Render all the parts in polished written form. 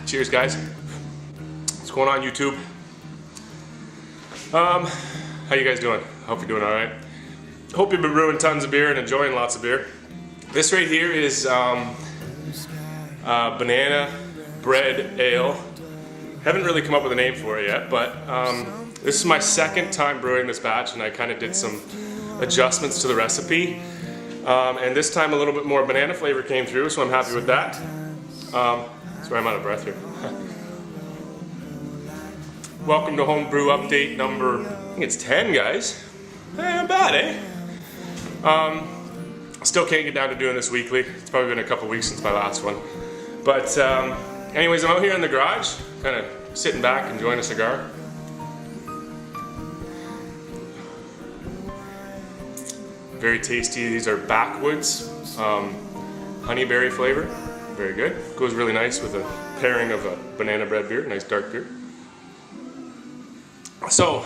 Cheers, guys. What's going on, YouTube? How you guys doing? Hope you're doing all right. Hope you've been brewing tons of beer and enjoying lots of beer. This right here is banana bread ale. Haven't really come up with a name for it yet, but this is my second time brewing this batch, and I kind of did some adjustments to the recipe. And this time a little bit more banana flavor came through, so I'm happy with that. Sorry, I'm out of breath here. Welcome to Homebrew update number, I think it's 10, guys. Not bad, eh? Still can't get down to doing this weekly. It's probably been a couple weeks since my last one. But anyways, I'm out here in the garage, kind of sitting back, enjoying a cigar. Very tasty. These are backwoods honeyberry flavor. Very good. Goes really nice with a pairing of a banana bread beer, nice dark beer. So,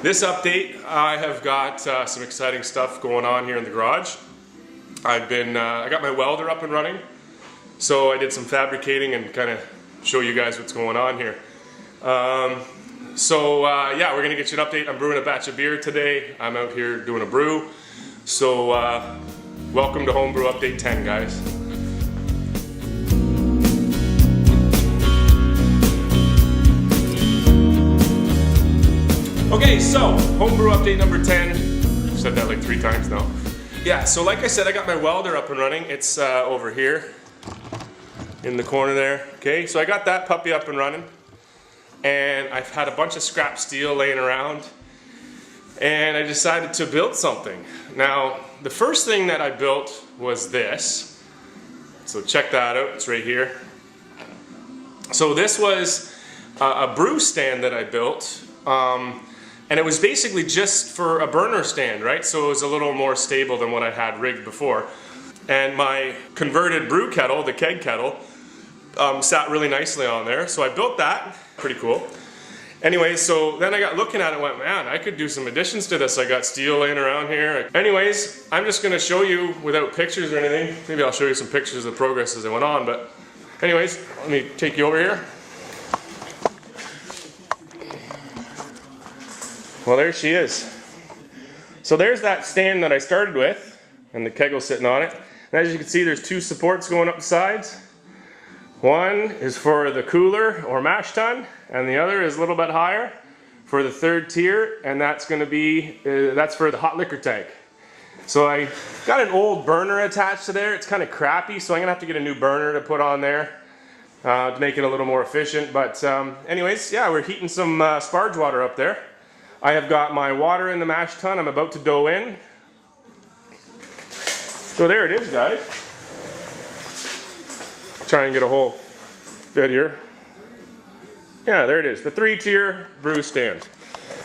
this update, I have got some exciting stuff going on here in the garage. I got my welder up and running, so I did some fabricating and kind of show you guys what's going on here. Yeah, we're gonna get you an update. I'm brewing a batch of beer today. I'm out here doing a brew. So, welcome to Homebrew Update 10, guys. Okay, so, Homebrew Update number 10. I've said that like 3 times now. Yeah, so like I said, I got my welder up and running. It's over here in the corner there. Okay, so I got that puppy up and running. And I've had a bunch of scrap steel laying around. And I decided to build something. Now, the first thing that I built was this. So check that out, it's right here. So this was a brew stand that I built. And it was basically just for a burner stand, right? So it was a little more stable than what I had rigged before. And my converted brew kettle, the keg kettle, sat really nicely on there. So I built that, pretty cool. Anyways, so then I got looking at it and went, man, I could do some additions to this. I got steel laying around here. Anyways, I'm just gonna show you without pictures or anything. Maybe I'll show you some pictures of the progress as I went on, but anyways, let me take you over here. Well, there she is. So there's that stand that I started with, and the kegel sitting on it. And as you can see, there's 2 supports going up the sides. One is for the cooler or mash tun, and the other is a little bit higher for the 3rd tier, and that's going to be, that's for the hot liquor tank. So I got an old burner attached to there. It's kind of crappy, so I'm going to have to get a new burner to put on there to make it a little more efficient. But anyways, yeah, we're heating some sparge water up there. I have got my water in the mash tun. I'm about to dough in. So there it is, guys. Try and get a whole bit here. Yeah, there it is, the 3-tier brew stand.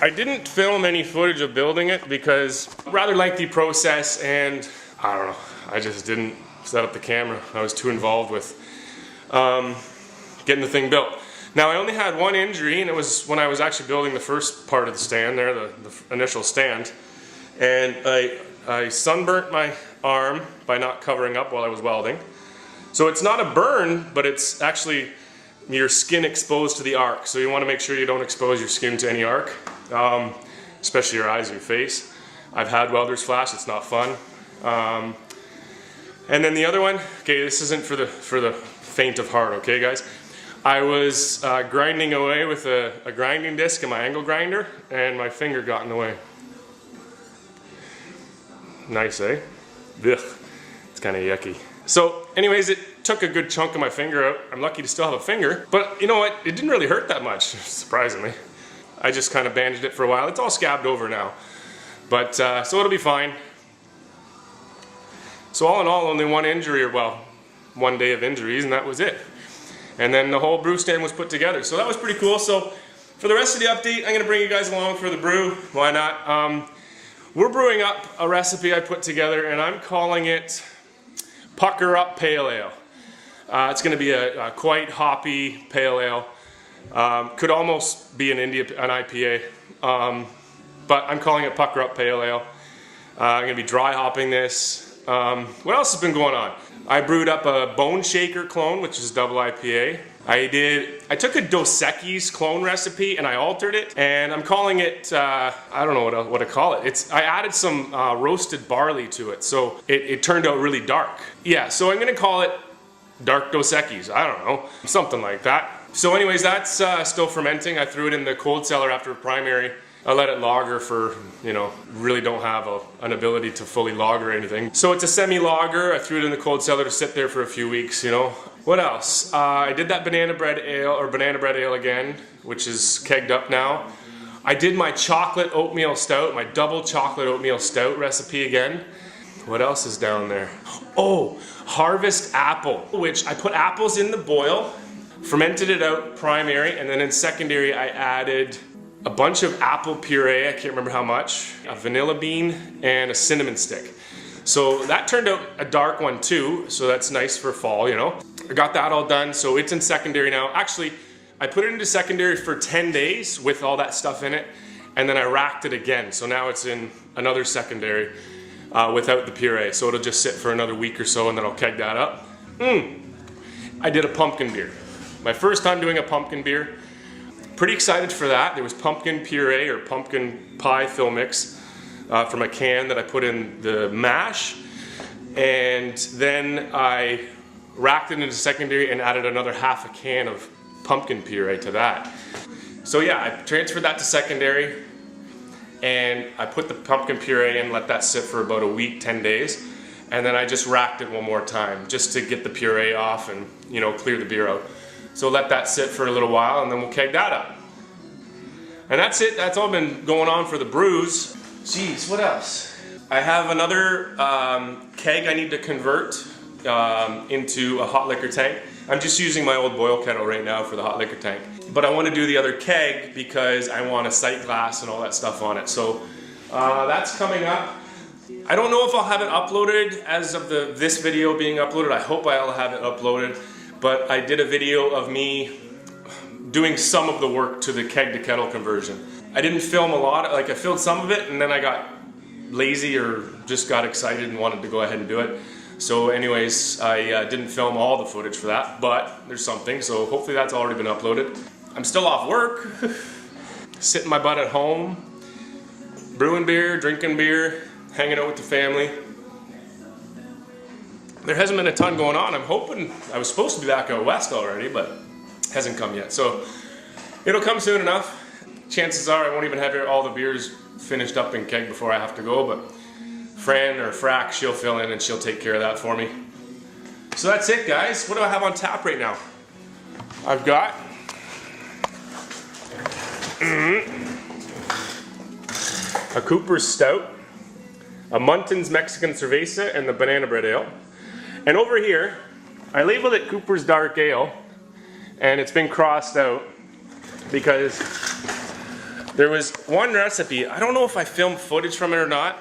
I didn't film any footage of building it because rather lengthy process, and I don't know, I just didn't set up the camera. I was too involved with getting the thing built. Now I only had one injury, and it was when I was actually building the first part of the stand there, the initial stand, and I sunburnt my arm by not covering up while I was welding. So it's not a burn, but it's actually your skin exposed to the arc. So you want to make sure you don't expose your skin to any arc, especially your eyes or your face. I've had welder's flash, it's not fun. And then the other one, okay, this isn't for the faint of heart, okay guys? I was grinding away with a grinding disc in my angle grinder, and my finger got in the way. Nice, eh? Ugh. It's kind of yucky. So anyways, it took a good chunk of my finger out. I'm lucky to still have a finger, but you know what? It didn't really hurt that much, surprisingly. I just kind of bandaged it for a while. It's all scabbed over now. But, so it'll be fine. So all in all, only one injury, or well, 1 day of injuries, and that was it. And then the whole brew stand was put together. So that was pretty cool. So for the rest of the update, I'm gonna bring you guys along for the brew. Why not? We're brewing up a recipe I put together, and I'm calling it Pucker Up Pale Ale. It's going to be a quite hoppy pale ale. Could almost be an IPA, but I'm calling it Pucker Up Pale Ale. I'm going to be dry hopping this. What else has been going on? I brewed up a Bone Shaker clone, which is double IPA. I took a Dos Equis clone recipe and I altered it, and I'm calling it, I don't know what to call it. I added some roasted barley to it, so it turned out really dark. Yeah, so I'm gonna call it Dark Dos Equis, I don't know, something like that. So anyways, that's still fermenting. I threw it in the cold cellar after primary. I let it lager for, you know, really don't have an ability to fully lager or anything. So it's a semi-lager. I threw it in the cold cellar to sit there for a few weeks, you know. What else? I did that banana bread ale again, which is kegged up now. I did my chocolate oatmeal stout, my double chocolate oatmeal stout recipe again. What else is down there? Oh, Harvest Apple, which I put apples in the boil, fermented it out primary, and then in secondary I added a bunch of apple puree, I can't remember how much, a vanilla bean, and a cinnamon stick. So that turned out a dark one too, so that's nice for fall, you know. I got that all done, so it's in secondary now. Actually, I put it into secondary for 10 days with all that stuff in it, and then I racked it again. So now it's in another secondary without the puree. So it'll just sit for another week or so, and then I'll keg that up. I did a pumpkin beer. My first time doing a pumpkin beer. Pretty excited for that. There was pumpkin puree or pumpkin pie fill mix from a can that I put in the mash, and then I racked it into secondary and added another half a can of pumpkin puree to that. So yeah, I transferred that to secondary, and I put the pumpkin puree in, let that sit for about a week, 10 days, and then I just racked it one more time just to get the puree off and, you know, clear the beer out. So let that sit for a little while, and then we'll keg that up. And that's it. That's all been going on for the brews. Jeez, what else? I have another keg I need to convert into a hot liquor tank. I'm just using my old boil kettle right now for the hot liquor tank. But I want to do the other keg because I want a sight glass and all that stuff on it. So that's coming up. I don't know if I'll have it uploaded as of this video being uploaded. I hope I'll have it uploaded. But I did a video of me doing some of the work to the keg to kettle conversion. I didn't film a lot, like I filmed some of it and then I got lazy or just got excited and wanted to go ahead and do it. So anyways, I didn't film all the footage for that, but there's something, so hopefully that's already been uploaded. I'm still off work, sitting my butt at home, brewing beer, drinking beer, hanging out with the family. There hasn't been a ton going on. I'm hoping, I was supposed to be back out west already, but hasn't come yet. So it'll come soon enough. Chances are I won't even have all the beers finished up in keg before I have to go, but Fran or Frack, she'll fill in and she'll take care of that for me. So that's it, guys. What do I have on tap right now? I've got a Cooper's Stout, a Munton's Mexican Cerveza, and the Banana Bread Ale. And over here, I labeled it Cooper's Dark Ale, and it's been crossed out because there was one recipe, I don't know if I filmed footage from it or not,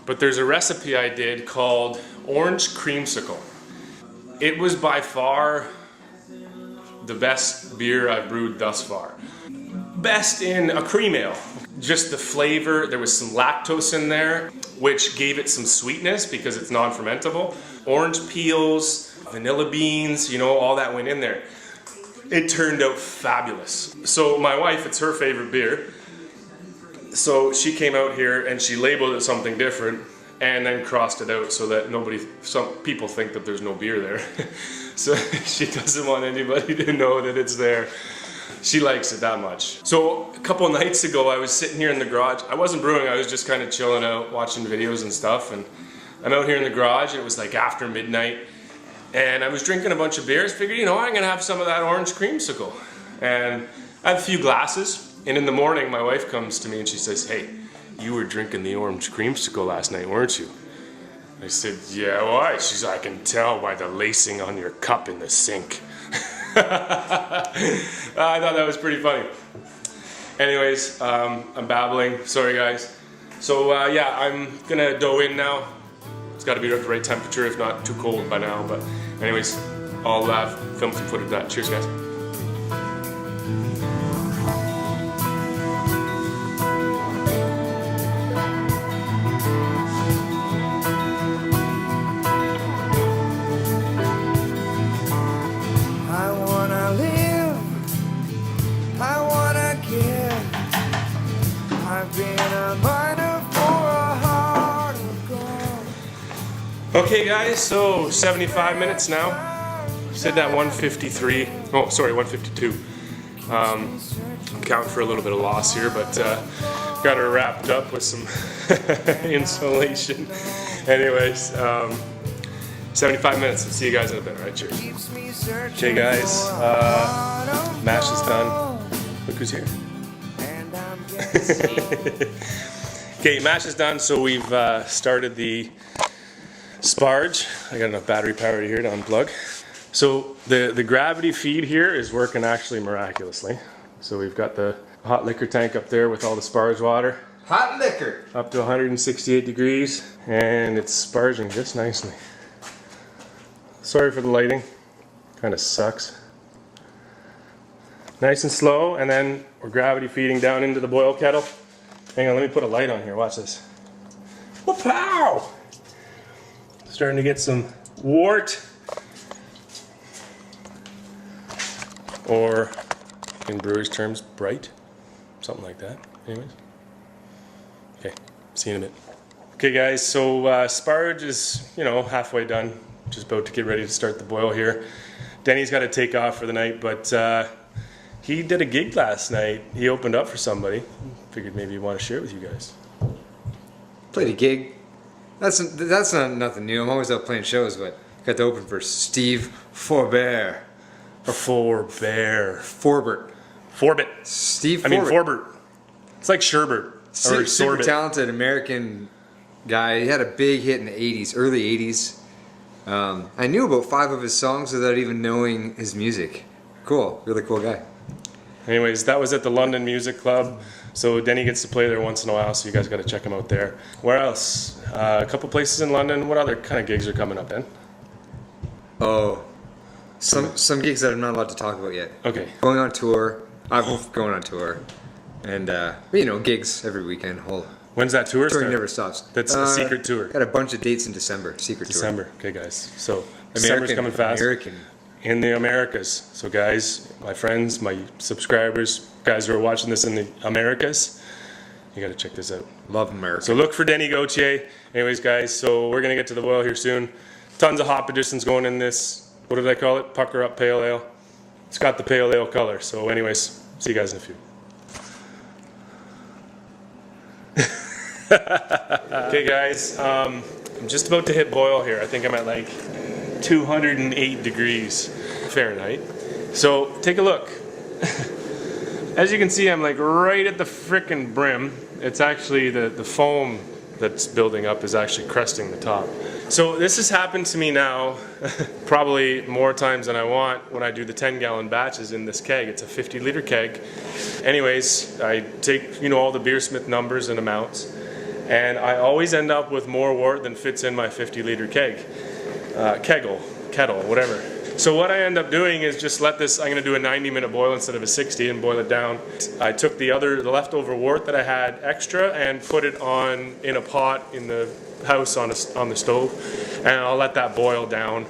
but there's a recipe I did called Orange Creamsicle. It was by far the best beer I've brewed thus far. Best in a cream ale. Just the flavor, there was some lactose in there, which gave it some sweetness because it's non-fermentable. Orange peels, vanilla beans, you know, all that went in there. It turned out fabulous. So my wife, it's her favorite beer. So she came out here and she labeled it something different and then crossed it out so that some people think that there's no beer there. So she doesn't want anybody to know that it's there. She likes it that much. So a couple nights ago I was sitting here in the garage. I wasn't brewing, I was just kind of chilling out, watching videos and stuff. And I'm out here in the garage, it was like after midnight. And I was drinking a bunch of beers, figured, you know, I'm gonna have some of that orange creamsicle. And I have a few glasses, and in the morning my wife comes to me and she says, "Hey, you were drinking the orange creamsicle last night, weren't you?" I said, "Yeah, why?" She's like, "I can tell by the lacing on your cup in the sink." I thought that was pretty funny. Anyways, I'm babbling, sorry guys. So yeah, I'm gonna dough in now. It's got to be at the right temperature, if not too cold by now. But anyways, I'll film some footage of that. Cheers, guys. Okay guys, so 75 minutes now. Said that 153. Oh, sorry, 152. I'm counting for a little bit of loss here, but got her wrapped up with some insulation. Anyways, 75 minutes. We'll see you guys in a bit. All right, cheers. Okay guys, mash is done. Look who's here. Okay, mash is done, so we've started the sparge. I got enough battery power here to unplug. So the gravity feed here is working actually miraculously. So we've got the hot liquor tank up there with all the sparge water. Hot liquor! Up to 168 degrees, and it's sparging just nicely. Sorry for the lighting, kind of sucks. Nice and slow, and then we're gravity feeding down into the boil kettle. Hang on, let me put a light on here, watch this. Whoop-pow! Starting to get some wort, or in brewers' terms, bright, something like that. Anyways, okay, see you in a bit. Okay, guys, so sparge is halfway done. Just about to get ready to start the boil here. Denny's got to take off for the night, but he did a gig last night. He opened up for somebody. Figured maybe he'd want to share it with you guys. Played a gig. That's not nothing new. I'm always out playing shows, but got to open for Steve Forbert. Or Forbert. Forbert. Steve Forbert. I mean Forbert. It's like Sherbert. Or super talented American guy. He had a big hit in the 80s, early 80s. I knew about 5 of his songs without even knowing his music. Cool. Really cool guy. Anyways, that was at the London Music Club. So Denny gets to play there once in a while, so you guys got to check him out there. Where else? A couple places in London. What other kind of gigs are coming up, Ben? Oh, some gigs that I'm not allowed to talk about yet. Okay. Going on tour. I'm going on tour, and gigs every weekend. When's that tour start? Touring never stops. That's a secret tour. Got a bunch of dates in December. December. Okay, guys. So December's coming fast. American. In the Americas. So guys, my friends, my subscribers, guys who are watching this in the Americas, you gotta check this out. Love America. So look for Denny Gauthier. Anyways guys, so we're gonna get to the boil here soon. Tons of hop additions going in this, what did I call it? Pucker up pale ale. It's got the pale ale color. So anyways, see you guys in a few. Okay guys, I'm just about to hit boil here. I think I'm at like 208 degrees Fahrenheit. So take a look. As you can see, I'm like right at the frickin' brim. It's actually the foam that's building up is actually cresting the top. So this has happened to me now probably more times than I want when I do the 10-gallon batches in this keg. It's a 50-liter keg. Anyways, I take all the Beersmith numbers and amounts, and I always end up with more wort than fits in my 50-liter keg. Kettle, whatever. So what I end up doing is just let this, I'm going to do a 90-minute boil instead of a 60 and boil it down. I took the leftover wort that I had extra and put it in a pot in the house on the stove, and I'll let that boil down,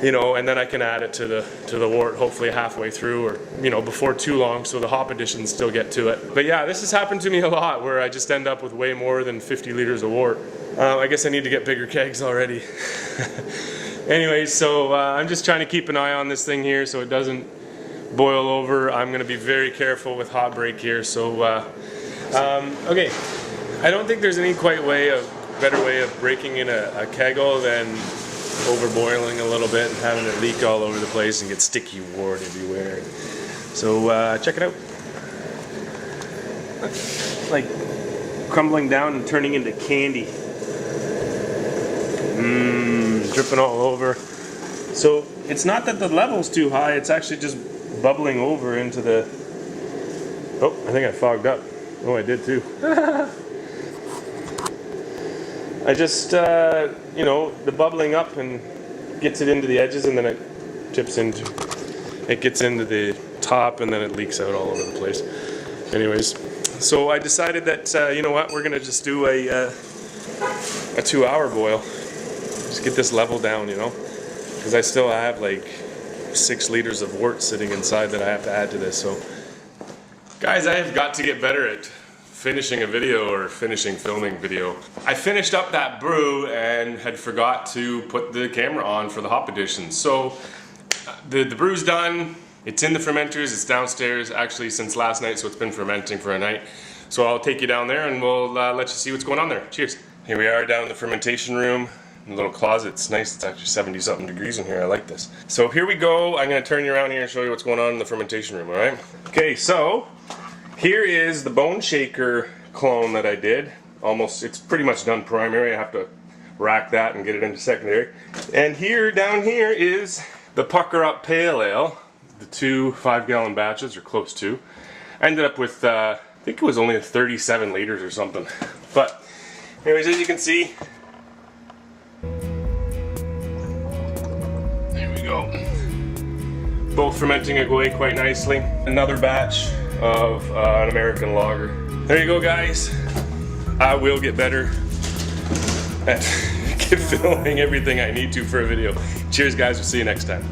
and then I can add it to the wort hopefully halfway through, or before too long, so the hop additions still get to it. But yeah, this has happened to me a lot where I just end up with way more than 50 liters of wort. I guess I need to get bigger kegs already. Anyways, so I'm just trying to keep an eye on this thing here so it doesn't boil over. I'm going to be very careful with hot break here. So, okay, I don't think there's any better way of breaking in a keggle than overboiling a little bit and having it leak all over the place and get sticky wort everywhere. So check it out. Like crumbling down and turning into candy. Dripping all over. So it's not that the level's too high, it's actually just bubbling over into the... Oh, I think I fogged up. Oh, I did too. I just, the bubbling up and gets it into the edges, and then it gets into the top, and then it leaks out all over the place. Anyways, so I decided that, we're gonna just do a 2-hour boil. Just get this level down, because I still have like 6 liters of wort sitting inside that I have to add to this. So guys, I have got to get better at finishing a video or finishing filming video. I finished up that brew and had forgot to put the camera on for the hop edition. So the brew's done. It's in the fermenters. It's downstairs actually since last night, so it's been fermenting for a night. So I'll take you down there and we'll let you see what's going on there. Cheers. Here we are down in the fermentation room. In the little closet. It's nice. It's actually 70 something degrees in here. I like this. So here we go. I'm going to turn you around here and show you what's going on in the fermentation room. All right. Okay. So here is the bone shaker clone that I did. Almost. It's pretty much done primary. I have to rack that and get it into secondary. And here, down here, is the pucker up pale ale. The 2 5-gallon batches, or close to. I ended up with I think it was only 37 liters or something. But anyways, as you can see. Go. Both fermenting away quite nicely. Another batch of an American lager. There you go, guys. I will get better at filming everything I need to for a video. Cheers, guys. We'll see you next time.